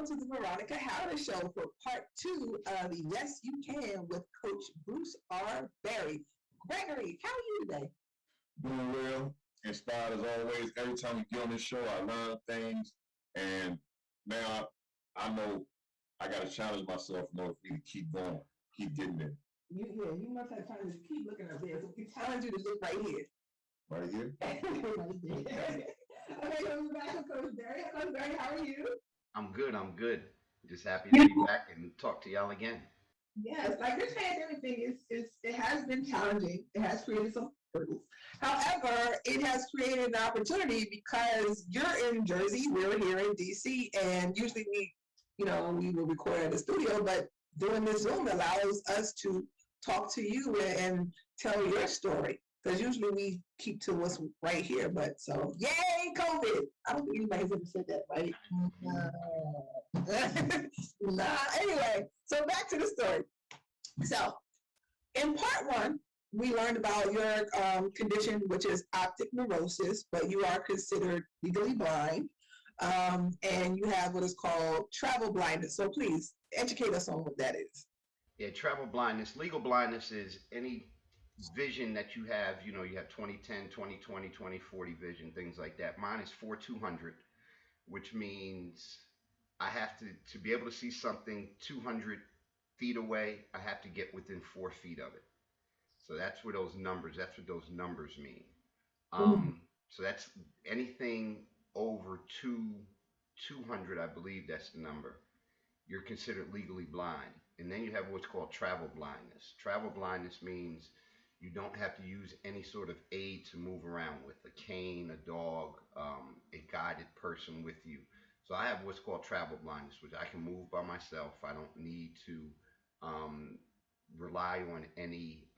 to the Veronica Howard Show for part two of the Yes You Can with Coach Bruce R. Berry. Gregory, how are you today? Doing well, inspired as always. Every time we get on this show, I learn things, and now I know I got to challenge myself in order for me to keep going, keep getting there. You must have time to keep looking up there. So we challenge you to look right here. Right here? Right there. Okay, so we're back with Coach Berry. Coach Berry, how are you? I'm good. I'm good. Just happy to be back and talk to y'all again. Yes, like this pandemic thing it has been challenging. It has created some hurdles. However, it has created an opportunity because you're in Jersey, we're here in DC, and usually we will record at the studio, but doing this Zoom allows us to talk to you and tell your story. Because usually we keep to what's right here, but so yay, COVID! I don't think anybody's ever said that, right? Nah. Anyway, so back to the story. So, in part one, we learned about your condition, which is optic neurosis, but you are considered legally blind, and you have what is called travel blindness. So, please educate us on what that is. Yeah, travel blindness. Legal blindness is any vision that you have. You have 20/10, 20/20, 20/40 vision, things like that. Mine is 4/200, which means I have to be able to see something 200 feet away. I have to get within 4 feet of it. So that's what those numbers mean. So that's anything over 200, I believe that's the number. You're considered legally blind. And then you have what's called travel blindness. Travel blindness means you don't have to use any sort of aid to move around with a cane, a dog, a guided person with you. So I have what's called travel blindness, which I can move by myself. I don't need to um, rely on any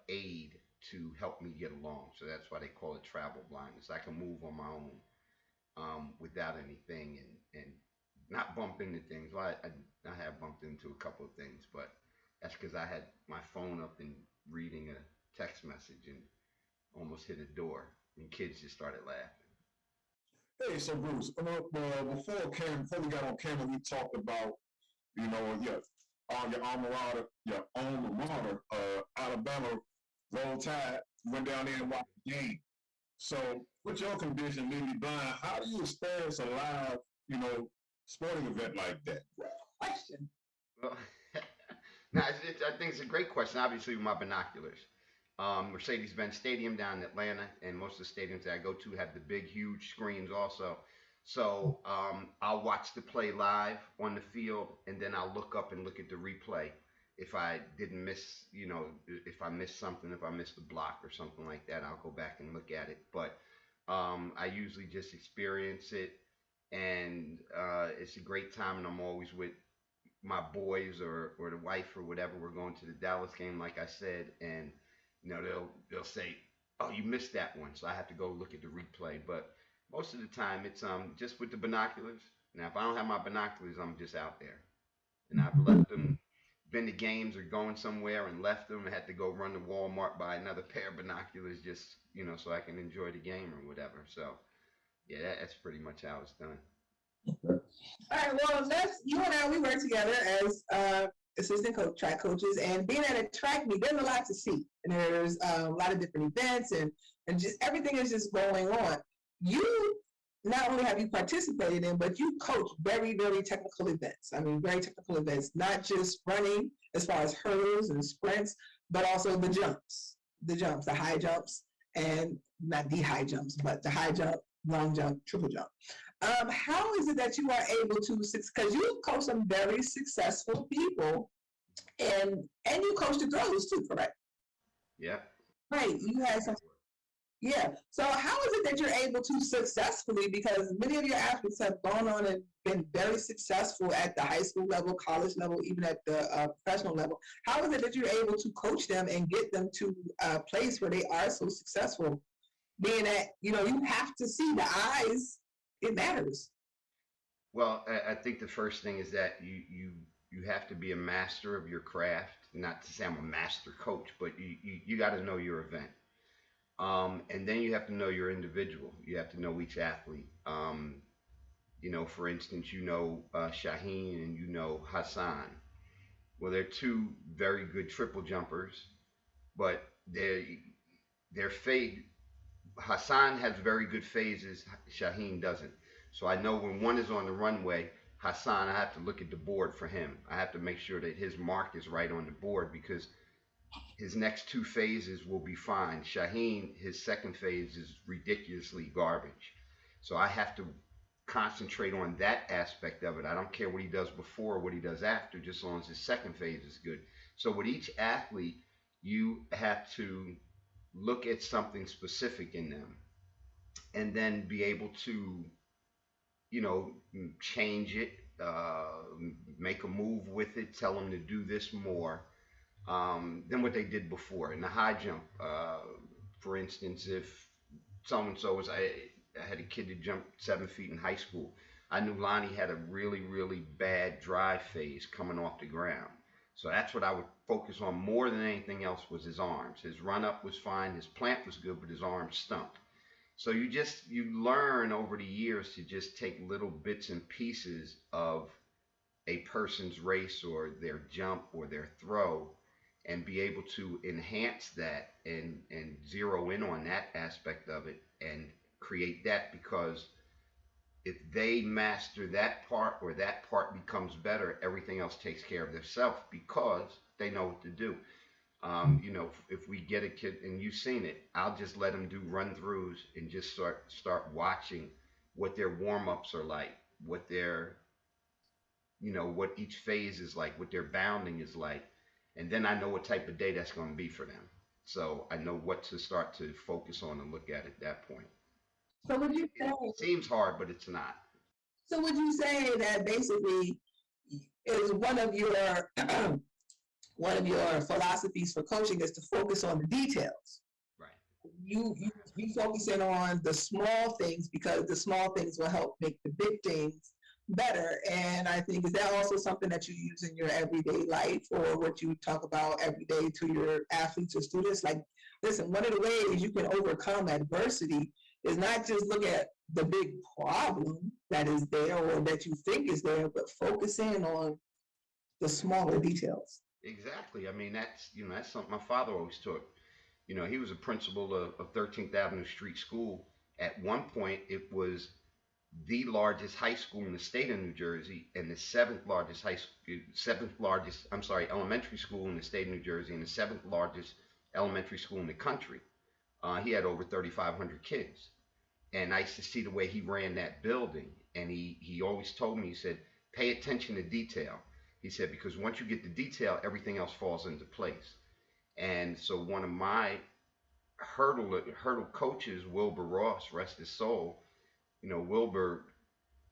aid to help me get along. So that's why they call it travel blindness. I can move on my own without anything and not bump into things. Well, I have bumped into a couple of things, but that's because I had my phone up and reading a text message and almost hit a door, and kids just started laughing. Hey, so Bruce, before we got on camera, we talked about, your alma mater, Alabama, Roll Tide, went down there and watched the game. So, with your condition, legally blind, how do you experience a live, sporting event like that? Question. Well, now I think it's a great question. Obviously, with my binoculars. Mercedes-Benz Stadium down in Atlanta, and most of the stadiums that I go to have the big, huge screens also. So I'll watch the play live on the field, and then I'll look up and look at the replay. If I didn't miss, if I missed something, if I missed a block or something like that, I'll go back and look at it. But I usually just experience it, and it's a great time, and I'm always with my boys or the wife or whatever. We're going to the Dallas game, like I said, and they'll say, "Oh, you missed that one," so I have to go look at the replay. But most of the time, it's just with the binoculars. Now, if I don't have my binoculars, I'm just out there, and I've left them, been to games or going somewhere and left them, and had to go run to Walmart buy another pair of binoculars just so I can enjoy the game or whatever. So yeah, that's pretty much how it's done. All right, well, you and I, we work together as assistant track coaches, and being at a track meet, there's a lot to see, and there's a lot of different events, and just everything is just going on. You not only have you participated in, but you coach very, very technical events. I mean, very technical events, not just running as far as hurdles and sprints, but also the high jumps, and not the high jumps, but the high jump, long jump, triple jump. How is it that you are able to, because you coach some very successful people, and you coach the girls too, correct? Yeah. Right. You had some. Yeah. So how is it that you're able to successfully, because many of your athletes have gone on and been very successful at the high school level, college level, even at the professional level. How is it that you're able to coach them and get them to a place where they are so successful, being that, you have to see the eyes, it matters. Well, I think the first thing is that you have to be a master of your craft. Not to say I'm a master coach, but you got to know your event. And then you have to know your individual. You have to know each athlete. For instance, Shaheen and Hassan. Well, they're two very good triple jumpers, but their fade Hassan has very good phases. Shaheen doesn't. So I know when one is on the runway, Hassan, I have to look at the board for him. I have to make sure that his mark is right on the board because his next two phases will be fine. Shaheen, his second phase is ridiculously garbage. So I have to concentrate on that aspect of it. I don't care what he does before or what he does after, just as long as his second phase is good. So with each athlete, you have to look at something specific in them and then be able to, change it, make a move with it, tell them to do this more than what they did before. In the high jump, for instance, if so and so was, I had a kid that jumped 7 feet in high school. I knew Lonnie had a really, really bad drive phase coming off the ground. So that's what I would focus on more than anything else was his arms. His run up was fine, his plant was good, but his arms stunk. So you learn over the years to just take little bits and pieces of a person's race or their jump or their throw and be able to enhance that and zero in on that aspect of it and create that because if they master that part or that part becomes better, everything else takes care of themselves because they know what to do. If we get a kid and you've seen it, I'll just let them do run throughs and just start watching what their warm ups are like, what their what each phase is like, what their bounding is like, and then I know what type of day that's going to be for them. So I know what to start to focus on and look at that point. So would you say? It seems hard, but it's not. So would you say that basically is one of your one of your philosophies for coaching is to focus on the details? Right. You focus in on the small things because the small things will help make the big things better. And I think is that also something that you use in your everyday life or what you talk about every day to your athletes or students? Like, listen, one of the ways you can overcome adversity is not just look at the big problem that is there or that you think is there, but focus in on the smaller details. Exactly. I mean, that's something my father always taught. He was a principal of 13th Avenue Street School. At one point, it was the largest high school in the state of New Jersey and the elementary school in the state of New Jersey and the seventh largest elementary school in the country. He had over 3,500 kids. And I used to see the way he ran that building. And he always told me, he said, pay attention to detail. He said, because once you get the detail, everything else falls into place. And so one of my hurdle coaches, Wilbur Ross, rest his soul, Wilbur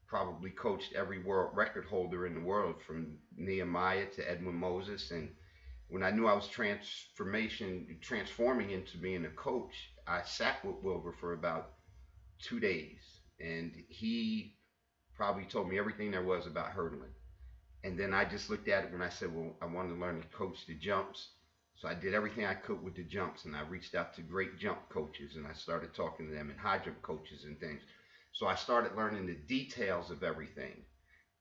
probably coached every world record holder in the world from Nehemiah to Edwin Moses. And when I knew I was transforming into being a coach, I sat with Wilbur for about 2 days. And he probably told me everything there was about hurdling. And then I just looked at it when I said, well, I wanted to learn to coach the jumps. So I did everything I could with the jumps and I reached out to great jump coaches and I started talking to them and high jump coaches and things. So I started learning the details of everything.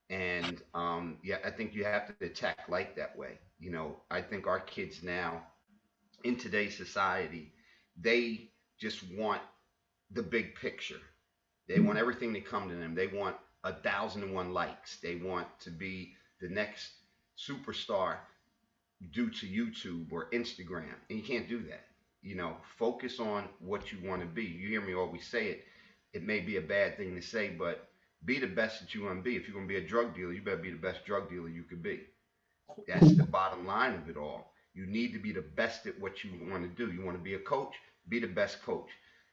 And yeah, I think you have to attack life that way. I think our kids now in today's society, they just want the big picture. They want everything to come to them. They want 1,001 likes. They want to be the next superstar due to YouTube or Instagram. And you can't do that. Focus on what you want to be. You hear me always say it. It may be a bad thing to say, but be the best that you want to be. If you're going to be a drug dealer, you better be the best drug dealer you could be. That's the bottom line of it all. You need to be the best at what you want to do. You want to be a coach, be the best coach.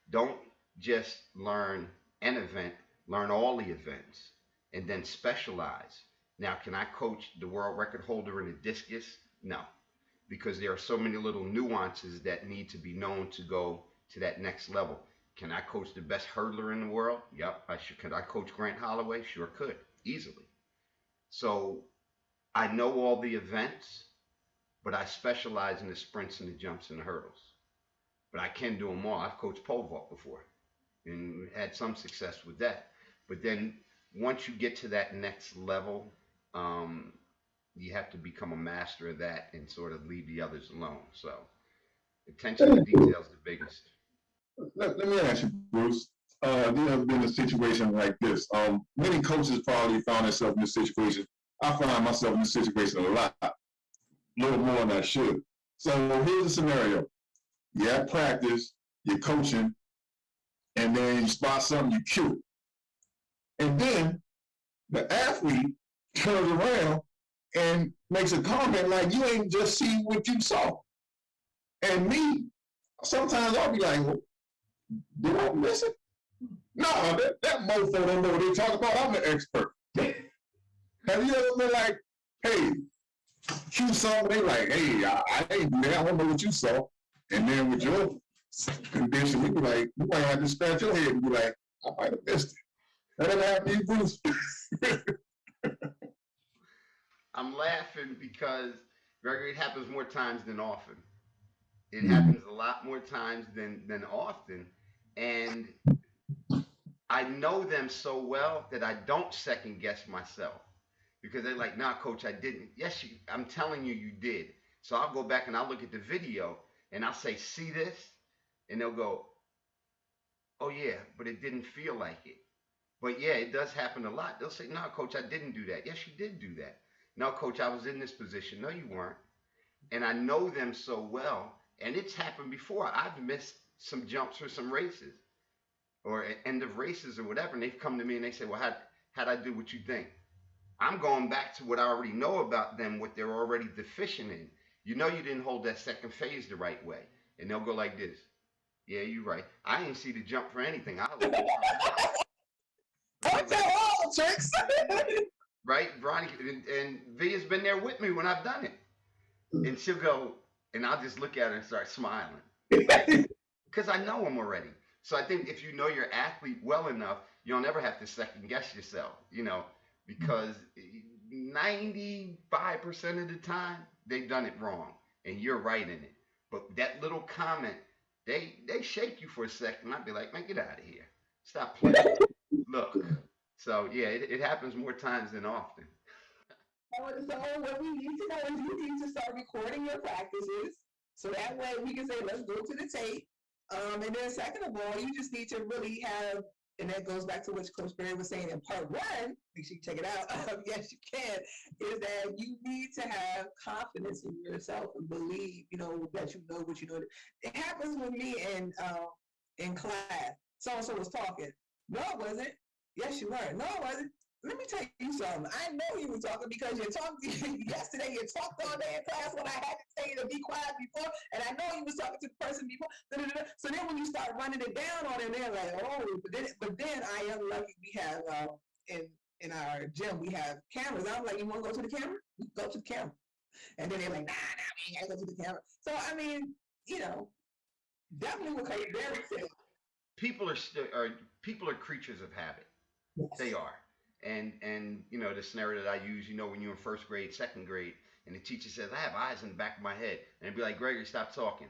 Don't just learn an event, learn all the events, and then specialize. Now, can I coach the world record holder in a discus? No, because there are so many little nuances that need to be known to go to that next level. Can I coach the best hurdler in the world? Yep, I should. Could I coach Grant Holloway? Sure could, easily. So I know all the events, but I specialize in the sprints and the jumps and the hurdles. But I can do them all. I've coached pole vault before and had some success with that. But then once you get to that next level, um, you have to become a master of that and sort of leave the others alone. So attention to detail is the biggest. Let me ask you, Bruce. There has been a situation like this. Many coaches probably found themselves in this situation. I find myself in this situation a lot, a little more than I should. So here's a scenario. You're at practice, you're coaching, and then you spot something, you cue it. And then the athlete turns around and makes a comment like, you ain't just see what you saw. And me, sometimes I'll be like, well, did I miss it? No, that mofo don't know what they talking about. I'm the expert. Have you ever been like, hey, cue something? They like, hey, I ain't do that. I don't know what you saw. And then with your condition, you be like, you might have to scratch your head and be like, I might have missed it. That ever happened to you, Bruce? I'm laughing because Gregory, it happens more times than often. It happens a lot more times than often, and I know them so well that I don't second guess myself because they're like, "Nah, coach, I didn't." Yes, I'm telling you, you did. So I'll go back and I'll look at the video and I'll say, "See this?" And they'll go, "Oh yeah, but it didn't feel like it." But yeah, it does happen a lot. They'll say, "No, coach, I didn't do that." Yes, you did do that. No, coach, I was in this position. No, you weren't. And I know them so well, and it's happened before. I've missed some jumps for some races or end of races or whatever, and they've come to me and they say, "Well, how'd I do what you think?" I'm going back to what I already know about them, what they're already deficient in. You know, you didn't hold that second phase the right way, and they'll go like this. Yeah, you're right. I didn't see the jump for anything. I was Don't tell all the tricks. right, Ronnie, and V has been there with me when I've done it, and she'll go, and I'll just look at her and start smiling, like, because I know him already. So I think if you know your athlete well enough, you'll never have to second guess yourself, because 95% of the time they've done it wrong and you're right in it. But that little comment, they shake you for a second. I'd be like, man, get out of here. Stop playing. Look. So yeah, it happens more times than often. So what we need to know is you need to start recording your practices, so that way we can say, let's go to the tape. And then second of all, you just need to really have, and that goes back to what Coach Barry was saying in part one, make sure you check it out, yes you can, is that you need to have confidence in yourself and believe, that you know what you know. It happens with me in class. So-and-so was talking. No, it wasn't. Yes, you were. No, it wasn't. Let me tell you something. I know you were talking because you talked yesterday. You talked all day in class when I had to tell you to be quiet before, and I know you was talking to the person before. So then when you start running it down on them, they're like, "Oh!" But then I am lucky. We have in our gym we have cameras. I'm like, "You want to go to the camera? We go to the camera." And then they're like, "Nah, we ain't gotta go to the camera." So I mean, definitely what Coach Barry said. People are creatures of habit. Yes. They are. And the scenario that I use, when you're in first grade, second grade, and the teacher says, I have eyes in the back of my head, and it'd be like, Gregory, stop talking.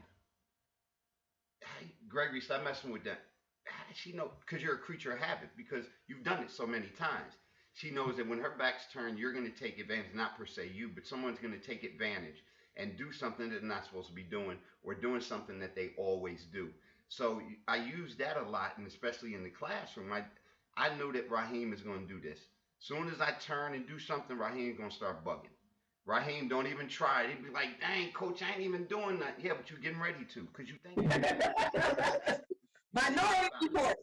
Hey, Gregory, stop messing with that. She know because you're a creature of habit because you've done it so many times. She knows that when her back's turned, you're going to take advantage, not per se you, but someone's going to take advantage and do something that they're not supposed to be doing or doing something that they always do. So I use that a lot, and especially in the classroom. I knew that Raheem is going to do this. Soon as I turn and do something, Raheem's going to start bugging. Raheem don't even try it. He'd be like, dang, coach, I ain't even doing that. Yeah, but you're getting ready to because you think. Minority report.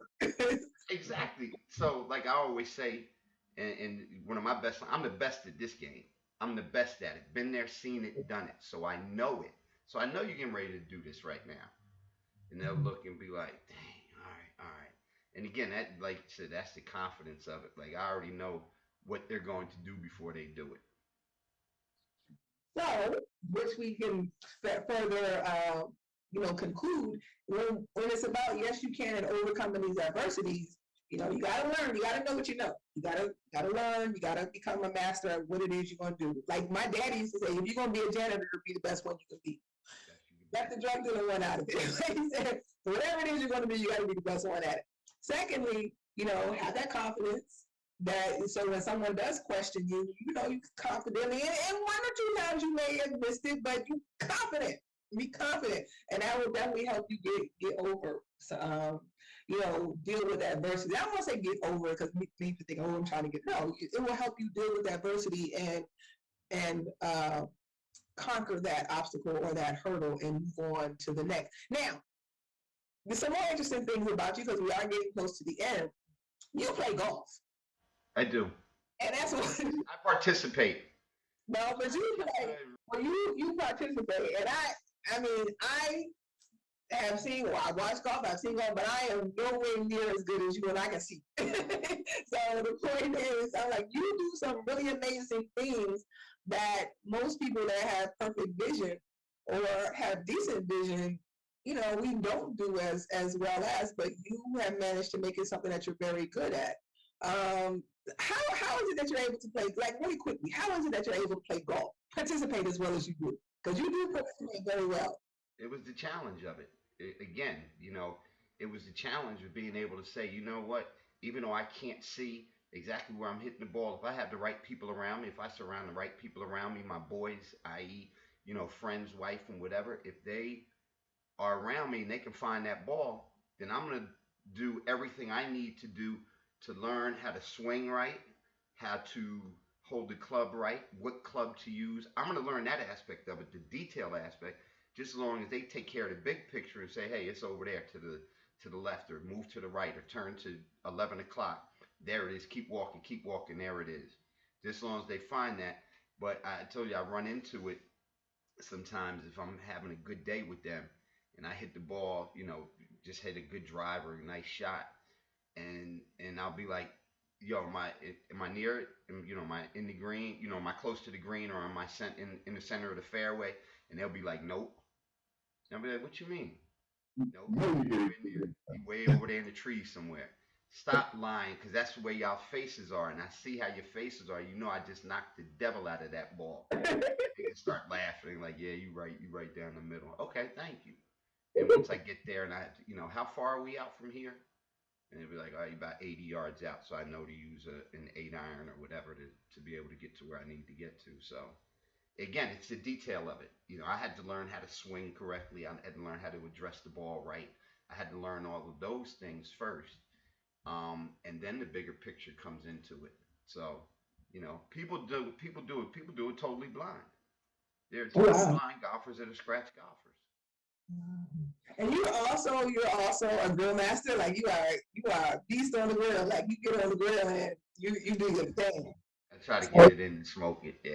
Exactly. So, like I always say, and one of my best, I'm the best at this game. I'm the best at it. Been there, seen it, done it. So I know it. So I know you're getting ready to do this right now. And they'll look and be like, dang, all right, all right. And again, that, like you said, that's the confidence of it. Like I already know what they're going to do before they do it. So, which we can further, conclude when it's about yes, you can and overcoming these adversities. You gotta learn. You gotta know what you know. You gotta learn. You gotta become a master of what it is you're gonna do. Like my daddy used to say, if you're gonna be a janitor, be the best one you can be. Let the drug dealer one out of it. Like he said, so whatever it is you're gonna be, you gotta be the best one at it. Secondly, have that confidence. that so when someone does question you, you know, you confidently, and one or two times you may have missed it, but you confident, be confident, and that will definitely help you get over, you know, deal with adversity. I don't want to say get over it because people think, oh, I'm trying to get, no, it will help you deal with adversity and conquer that obstacle or that hurdle and move on to the next. Now, there's some more interesting things about you because we are getting close to the end. You play golf, I do. and that's what. I participate. No, but you play, well, you participate, and I mean, I have seen, well, I watch golf, I've seen golf, but I am nowhere near as good as you, and I can see. So the point is, I'm like, you do some really amazing things that most people that have perfect vision or have decent vision, you know, we don't do as well as, but you have managed to make it something that you're very good at. How is it that you're able to play, like really quickly, how is it that you're able to play golf, participate as well as you do? Because you do participate very well. It was the challenge of it. Again, you know, it was the challenge of being able to say, you know what, even though I can't see exactly where I'm hitting the ball, if I have the right people around me, if I surround the right people around me, my boys, i.e., you know, friends, wife, and whatever, if they are around me and they can find that ball, then I'm going to do everything I need to do to learn how to swing right, how to hold the club right, what club to use. I'm going to learn that aspect of it, the detail aspect, just as long as they take care of the big picture and say, hey, it's over there to the left, or move to the right, or turn to 11 o'clock. There it is. Keep walking. There it is. Just as long as they find that. But I told you, I run into it sometimes if I'm having a good day with them and I hit the ball, you know, just hit a good drive or a nice shot, and I'll be like, yo, am I near it? You know, am I in the green? You know, am I close to the green, or am I in the center of the fairway? And they'll be like, nope. And I'll be like, what you mean? Nope. No, you You didn't. in there? You way over there in the trees somewhere. Stop lying, because that's the way y'all faces are, and I see how your faces are. You know, I just knocked the devil out of that ball. They can start laughing like, yeah, you right down the middle. Okay, thank you. And once I get there, and you know, how far are we out from here? And it'd be like, all right, about 80 yards out. So I know to use an 8 iron or whatever to be able to get to where I need to get to. So again, it's the detail of it. You know, I had to learn how to swing correctly. I had to learn how to address the ball right. I had to learn all of those things first. And then the bigger picture comes into it. So, you know, people do it totally blind. They're totally Wow. blind golfers that are scratch golfers. And you're also a grill master. Like you are a beast on the grill. Like you get on the grill and you do your thing. I try to get So it in and smoke it. Yeah.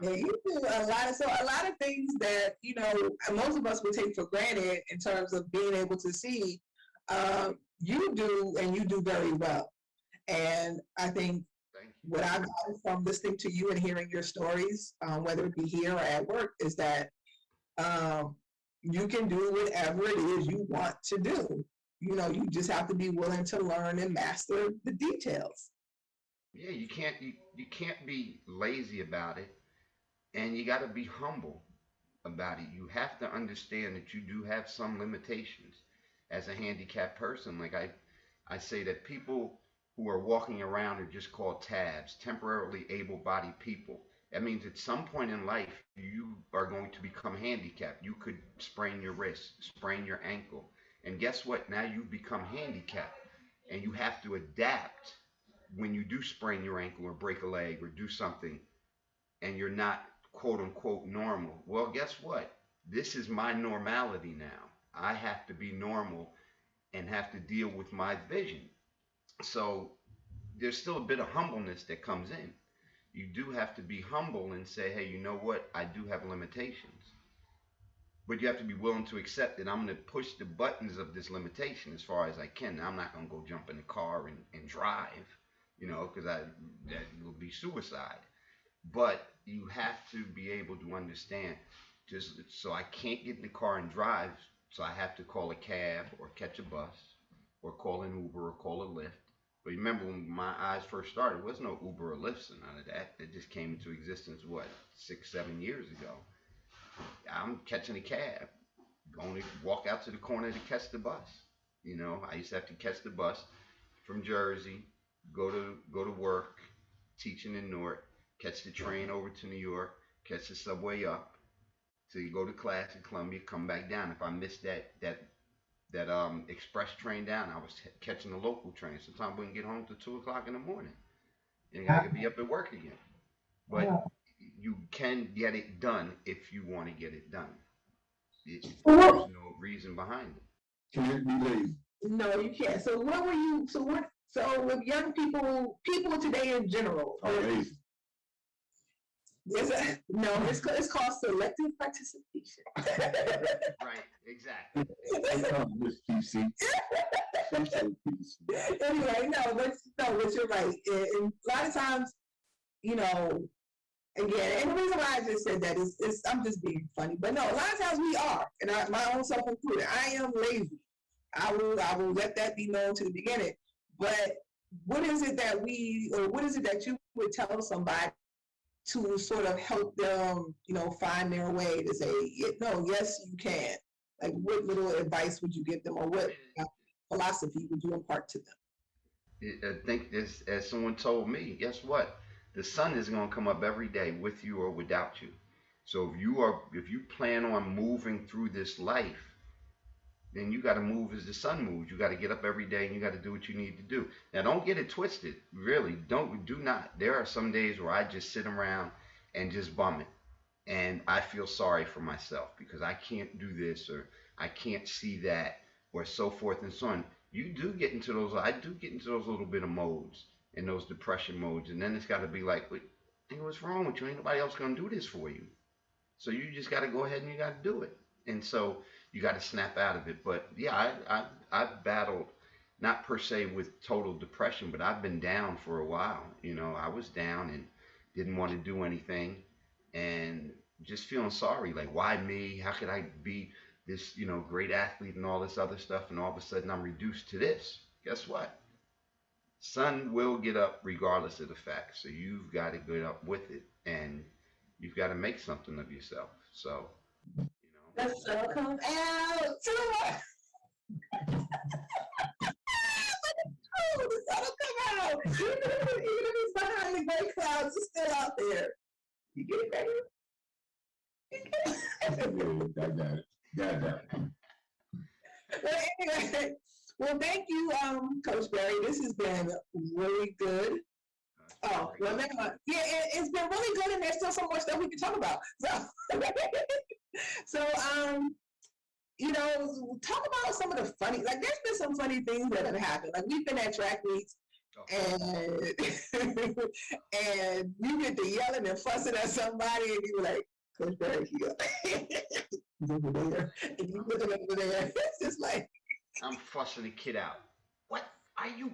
Yeah. yeah, you do a lot of things that you know most of us would take for granted in terms of being able to see. You do and you do very well. And I think Thank you. what I've gotten from listening to you and hearing your stories, whether it be here or at work, is that um, you can do whatever it is you want to do. You know, you just have to be willing to learn and master the details. Yeah, you can't be lazy about it, and you got to be humble about it. You have to understand that you do have some limitations as a handicapped person. Like I say that people who are walking around are just called tabs, temporarily able-bodied people. That means at some point in life you are going to become handicapped. You could sprain your wrist, sprain your ankle, and guess what? Now you've become handicapped, and you have to adapt when you do sprain your ankle or break a leg or do something and you're not quote unquote normal. Well, guess what? This is my normality now. I have to be normal and have to deal with my vision. So there's still a bit of humbleness that comes in. You do have to be humble and say, hey, you know what? I do have limitations. But you have to be willing to accept that I'm going to push the buttons of this limitation as far as I can. I'm not going to go jump in the car and drive, you know, because that will be suicide. But you have to be able to understand, just so I can't get in the car and drive, so I have to call a cab or catch a bus or call an Uber or call a Lyft. But remember, when my eyes first started, there was no Uber or Lyft and none of that. It just came into existence, what, 6, 7 years ago. I'm catching a cab, going to walk out to the corner to catch the bus. You know, I used to have to catch the bus from Jersey go to work, teaching in Newark, catch the train over to New York, catch the subway up. So you go to class in Columbia, come back down. If I missed that express train down, I was catching the local train. Sometimes we wouldn't get home till 2 o'clock in the morning, and I could be up at work again. But you can get it done if you want to get it done. There's no reason behind it. Can't be lazy. No, you can't. So what were you? So what? So with young people, people today in general, Are lazy. no, it's called selective participation. Right, exactly. Miss PC. Anyway, but you're right. And a lot of times, you know, again, and the reason why I just said that is I'm just being funny. But no, a lot of times we are, and my own self included. I am lazy. I will let that be known to the beginning. But what is it that what is it that you would tell somebody to sort of help them, find their way to say, no, yes, you can. Like, what little advice would you give them, or what philosophy would you impart to them? I think as someone told me, guess what? The sun is going to come up every day with you or without you. So if you plan on moving through this life, then you got to move as the sun moves. You got to get up every day and you got to do what you need to do. Now, don't get it twisted. Really, do not. There are some days where I just sit around and just bum it, and I feel sorry for myself because I can't do this or I can't see that or so forth and so on. I do get into those little bit of modes and those depression modes, and then it's got to be like, what's wrong with you? Ain't nobody else gonna do this for you. So you just got to go ahead and you got to do it. And so you got to snap out of it. But yeah, I've battled not per se with total depression, but I've been down for a while. I was down and didn't want to do anything, and just feeling sorry. Like, why me? How could I be this, great athlete and all this other stuff, and all of a sudden I'm reduced to this? Guess what? Sun will get up regardless of the fact. So you've got to get up with it, and you've got to make something of yourself. So, The sun comes out. The sun will come out. Even if it's behind the gray clouds, it's still out there. You get it, baby? I got it. Got that. Well, anyway, well, thank you, Coach Barry. This has been really good. Oh, well, yeah, it's been really good, and there's still so much that we can talk about. So, talk about some of the funny, like, there's been some funny things that have happened. Like, we've been at track meets, and and you get to yelling and fussing at somebody, and you were like, Coach Barry here. He's over there, and you looking over there. It's just like, I'm fussing the kid out. What are you?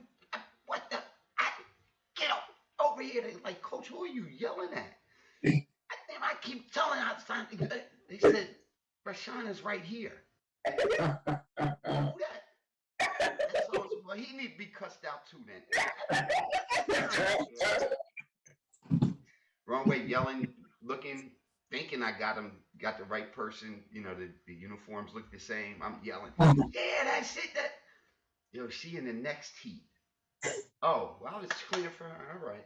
What the? Get over here! They like, Coach, who are you yelling at? I keep telling her something. They said, Rashawn is right here. Who that? Well, he need to be cussed out too then. Wrong way, yelling, looking, thinking I got the right person. The uniforms look the same. I'm yelling, yeah, that's it. She in the next heat. Oh, well, it's cleaner for her. All right.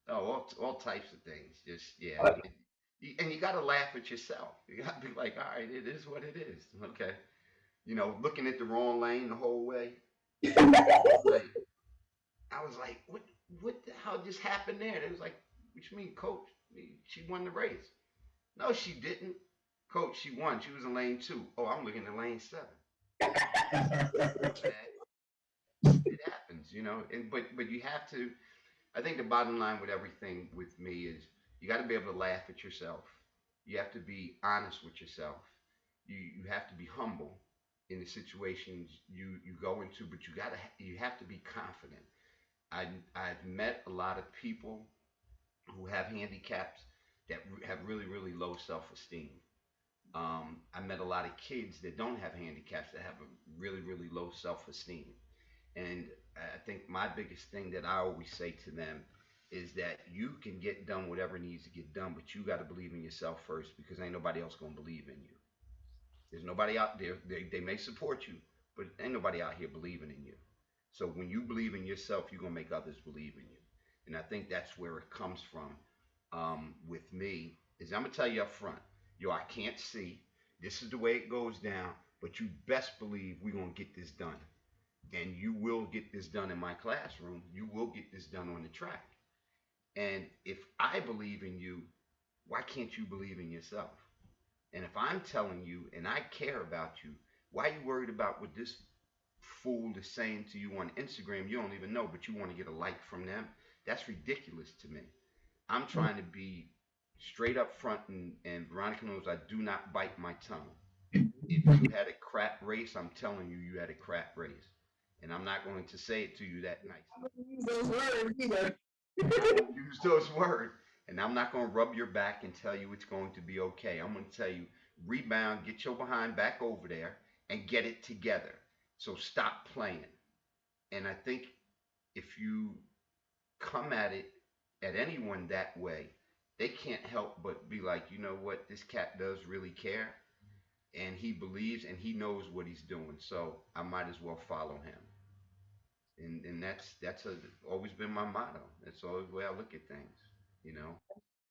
Oh, all types of things. Just, yeah. And you got to laugh at yourself. You got to be like, all right, it is what it is. Okay. Looking at the wrong lane the whole way. Like, I was like, what the hell just happened there? It was like, what you mean, Coach? She won the race. No, she didn't. Coach, she won. She was in lane 2. Oh, I'm looking at lane 7. It happens, but you have to. I think the bottom line with everything with me is you got to be able to laugh at yourself. You have to be honest with yourself. You have to be humble in the situations you go into, but you have to be confident. I've met a lot of people who have handicaps that have really really low self esteem. I met a lot of kids that don't have handicaps that have a really really low self esteem. And I think my biggest thing that I always say to them is that you can get done whatever needs to get done, but you got to believe in yourself first because ain't nobody else gonna believe in you. There's nobody out there. They may support you, but ain't nobody out here believing in you. So when you believe in yourself, you're gonna make others believe in you. And I think that's where it comes from. With me, is I'm gonna tell you up front, yo, I can't see. This is the way it goes down, but you best believe we're gonna get this done. And you will get this done in my classroom. You will get this done on the track. And if I believe in you, why can't you believe in yourself? And if I'm telling you and I care about you, why are you worried about what this fool is saying to you on Instagram? You don't even know, but you want to get a like from them. That's ridiculous to me. I'm trying to be straight up front, and Veronica knows I do not bite my tongue. If you had a crap race, I'm telling you, you had a crap race. And I'm not going to say it to you that nicely. Use those words either. I won't use those words. And I'm not going to rub your back and tell you it's going to be okay. I'm going to tell you, rebound, get your behind back over there, and get it together. So stop playing. And I think if you come at it at anyone that way, they can't help but be like, you know what, this cat does really care, and he believes and he knows what he's doing. So I might as well follow him. And always been my motto. That's always the way I look at things. You know.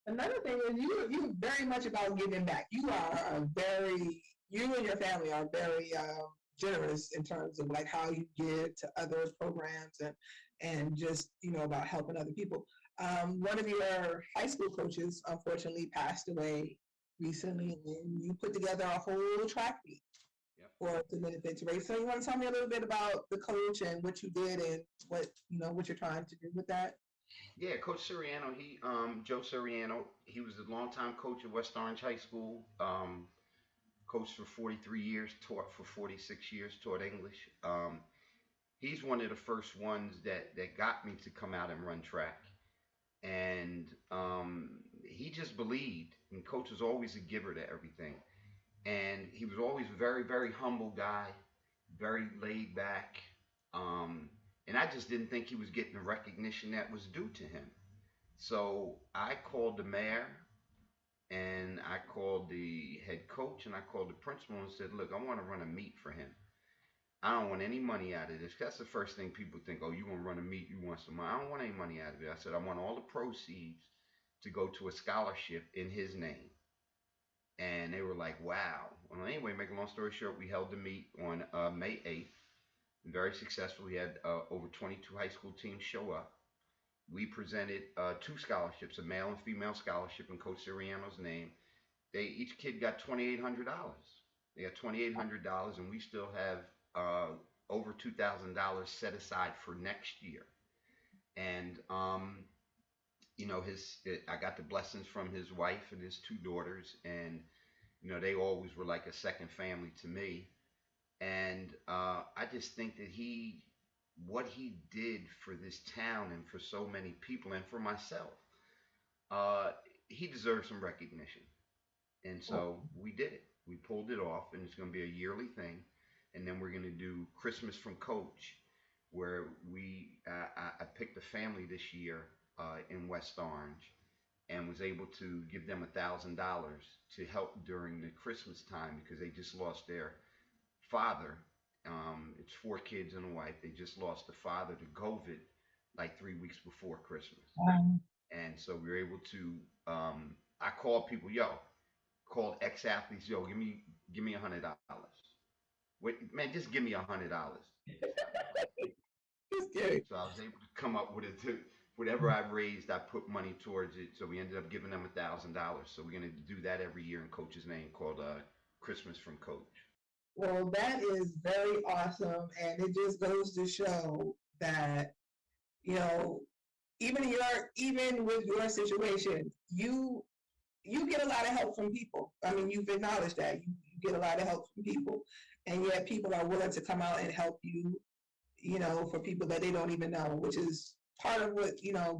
Another thing is you very much about giving back. You are a very you and your family are very generous in terms of like how you give to other programs and just about helping other people. One of your high school coaches unfortunately passed away recently, and you put together a whole track meet Yep. for the benefits race. So you want to tell me a little bit about the coach and what you did and what you're trying to do with that? Yeah, Coach Siriano, Joe Siriano, he was a longtime coach at West Orange High School. Coached for 43 years, taught for 46 years, taught English. He's one of the first ones that got me to come out and run track. And he just believed. And Coach was always a giver to everything. And he was always a very, very humble guy, very laid back. Um, and I just didn't think he was getting the recognition that was due to him. So I called the mayor and I called the head coach and I called the principal and said, look, I want to run a meet for him. I don't want any money out of this. That's the first thing people think. Oh, you want to run a meet? You want some money? I don't want any money out of it. I said I want all the proceeds to go to a scholarship in his name. And they were like, wow. Well, anyway, make a long story short, we held the meet on May 8th. Very successful. We had over 22 high school teams show up. We presented two scholarships, a male and female scholarship in Coach Siriano's name. Each kid got $2,800. They got $2,800, and we still have over $2,000 set aside for next year. And I got the blessings from his wife and his two daughters, and they always were like a second family to me. And I just think that what he did for this town and for so many people and for myself, uh, he deserves some recognition. And so we did it. We pulled it off, and it's going to be a yearly thing. And then we're going to do Christmas from Coach, where I picked a family this year in West Orange, and was able to give them $1,000 to help during the Christmas time because they just lost their father. It's four kids and a wife. They just lost the father to COVID like 3 weeks before Christmas. And so we were able to. I called people, called ex athletes, give me $100. Wait, man, just give me $100. Just kidding. So I was able to come up with it. Whatever I raised, I put money towards it. So we ended up giving them $1,000. So we're gonna do that every year in Coach's name, called Christmas from Coach. Well, that is very awesome, and it just goes to show that you know even with your situation, you get a lot of help from people. I mean, you've acknowledged that you get a lot of help from people, and yet people are willing to come out and help you. For people that they don't even know, which is part of what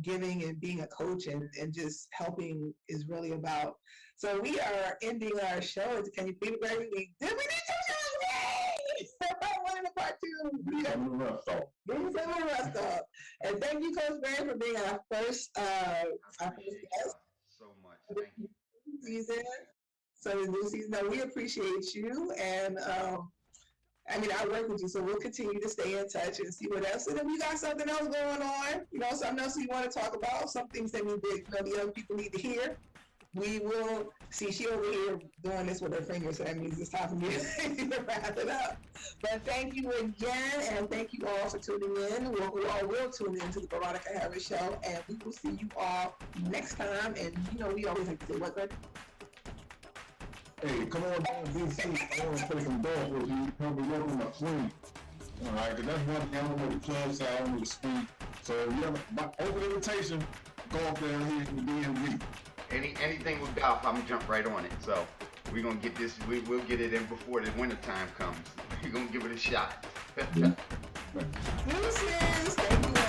giving and being a coach and just helping is really about. So we are ending our show. Can you feel it, baby? We need some shows! One in part two. Give me some rust off. Give me some rust off. And thank you, Coach Barry, for being our first I guest appreciate y'all so much. Thank you. season. So the new season, no, we appreciate you, and I mean, I work with you, so we'll continue to stay in touch and see what else. And if you got something else going on, something else you want to talk about, some things that the young people need to hear, we will see. She over here doing this with her fingers, so that means it's time for me to wrap it up. But thank you again, and thank you all for tuning in. We all will tune in to the Veronica Harris Show, and we will see you all next time. And we always like to say, what, good? Hey, come on down to DC. I want to play some golf with you. Come be working my swing. All right, because that's one thing I don't know the club side, I don't know the speed. So, my open invitation, golf down here in the DMV. Anything with golf, I'm gonna jump right on it. So we're gonna get this. We'll get it in before the winter time comes. We're gonna give it a shot. Deuces. Thank you.